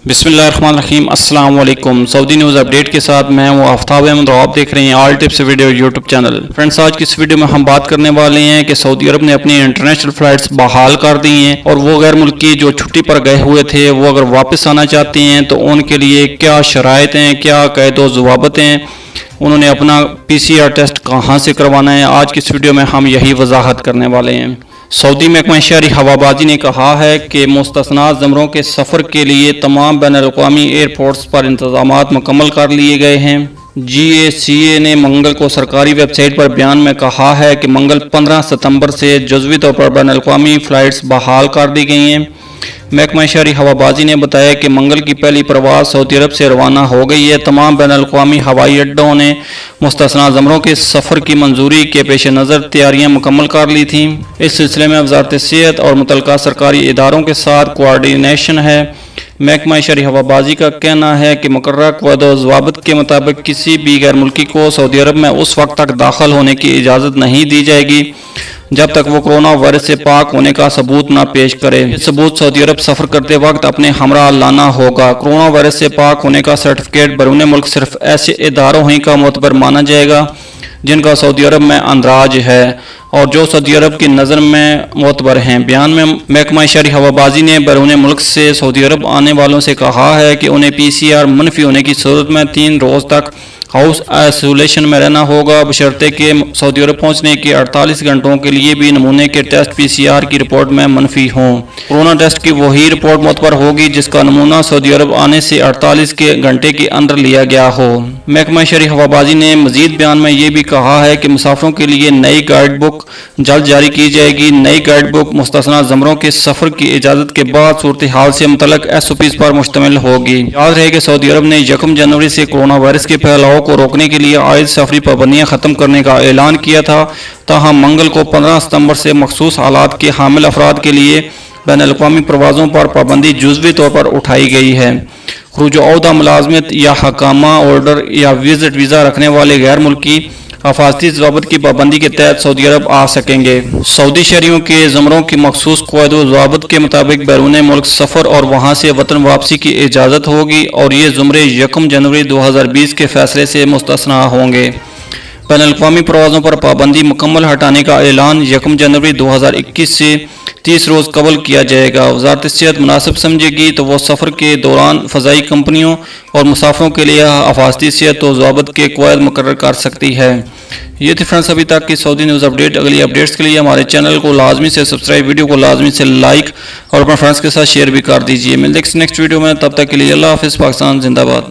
बिस्मिल्लाहिर्रहमानिर्रहीम। अस्सलाम वालेकुम। सऊदी न्यूज़ अपडेट के साथ मैं हूँ आफ्ताब अहमद और आप देख रहे हैं all tips video YouTube channel. Friends, आज की इस वीडियो में हम बात करने वाले हैं कि सऊदी अरब ने अपनी इंटरनेशनल फ़्लाइट्स बहाल कर दी हैं और वो गैर मुल्की जो छुट्टी पर गए हुए थे वो अगर वापस आना चाहते हैं तो उनके लिए क्या शराइत हैं, क्या क़ैद व ज़वाबत हैं, उन्होंने अपना PCR टेस्ट कहाँ से करवाना है, आज की इस वीडियो में हम यही वजाहत करने वाले हैं। सऊदी महकमा शहरी हवाबाजी ने कहा है कि मुस्तस्ना ज़मरों के सफ़र के लिए तमाम बैनुल-अक़वामी एयरपोर्ट्स पर इंतज़ामात मुकम्मल कर लिए गए हैं। GACA ने मंगल को सरकारी वेबसाइट पर बयान में कहा है कि मंगल 15 सितंबर से जुज़वी तौर पर बैनुल-अक़वामी फ़्लाइट्स बहाल कर दी गई हैं। महकमा शहरी हवाबाजी ने बताया कि मंगल की पहली परवाज़ सऊदी अरब से रवाना हो गई है। तमाम बैनुल-अक़वामी हवाई अड्डों ने मुस्तस्ना ज़मरों के सफ़र की मंजूरी के पेश नज़र तैयारियां मुकम्मल कर ली थीं। इस सिलसिले में वज़ारत सेहत और मुतल्लिका सरकारी इदारों के साथ कोऑर्डिनेशन है। महकमा शहरी हवाबाजी का कहना है कि मुकर्रर क़ैद व ज़वाबित के मुताबिक किसी भी गैर मुल्की को सऊदी अरब में उस वक्त तक दाखिल होने की इजाज़त नहीं दी जाएगी जब तक वो कोरोना वायरस से पाक होने का सबूत न पेश करे। ये सबूत सऊदी अरब सफ़र करते वक्त अपने हमरा लाना होगा। कोरोना वायरस से पाक होने का सर्टिफिकेट बैरून मुल्क सिर्फ ऐसे इदारों ही का मोतबर माना जाएगा जिनका सऊदी अरब में अंदराज है और जो सऊदी अरब की नज़र में मोतबर हैं। बयान में महकमा शहरी हवाबाजी ने बैरून मुल्क से सऊदी अरब आने वालों से कहा है कि उन्हें PCR मनफी होने की सूरत में 3 रोज़ तक हाउस आइसोलेशन में रहना होगा, बशर्ते कि सऊदी अरब पहुंचने के 48 घंटों के लिए भी नमूने के टेस्ट PCR की रिपोर्ट में मनफी हों। कोरोना टेस्ट की वही रिपोर्ट मोतबर होगी जिसका नमूना सऊदी अरब आने से 48 घंटे के अंदर लिया गया हो। महकमा शहरी हवाबाजी ने मजीद बयान में ये भी कहा है कि मुसाफिरों के लिए नई गाइड बुक जल्द जारी की जाएगी। नई गाइड बुक मुस्तस्ना ज़मरों के सफ़र की इजाज़त के बाद सूरत हाल से मुतल्लिक़ SOPs पर मुश्तमिल होगी। याद रहे कि सऊदी अरब ने 1 जनवरी से कोरोना वायरस के फैलाव को रोकने के लिए आयद सफरी पाबंदियां खत्म करने का ऐलान किया था। ताहम मंगल को 15 सितंबर से मखसूस हालात के हामिल अफराद के लिए बैनुल-अक़वामी परवाज़ों पर पाबंदी जुज़वी तौर पर उठाई गई है। खुरूज-ओ-अहदा मुलाजमत या हकामा ऑर्डर या विजिट वीज़ा रखने वाले गैर मुल्की हिफाजती ज़वाबित की पाबंदी के तहत सऊदी अरब आ सकेंगे। सऊदी शहरियों के ज़मरों की मखसूस क़ैद व ज़वाबित के मुताबिक बैरून मुल्क सफ़र और वहाँ से वतन वापसी की इजाज़त होगी और ये ज़ुमरे 1 जनवरी 2020 के फैसले से मुस्तस्ना होंगे। बैनुल-अक़वामी परवाज़ों पर पाबंदी मुकम्मल हटाने का ऐलान 1 जनवरी 2021 से 30 रोज़ कबल किया जाएगा। वज़ारत सेहत मुनासिब समझेगी तो वो सफ़र के दौरान फ़ज़ाई कंपनियों और मुसाफिरों के लिए हिफाजती सेहत व ज़वाबित के क़वायद मुकर्रर कर सकती है। ये थी फ्रेंड्स अभी तक की सऊदी न्यूज़ अपडेट। अगली अपडेट्स के लिए हमारे चैनल को लाजमी से सब्सक्राइब, वीडियो को लाजमी से लाइक और अपने फ्रेंड्स के साथ शेयर भी कर दीजिए। मिलते हैं नेक्स्ट वीडियो में, तब तक के लिए अल्लाह हाफ़िज़। पाकिस्तान जिंदाबाद।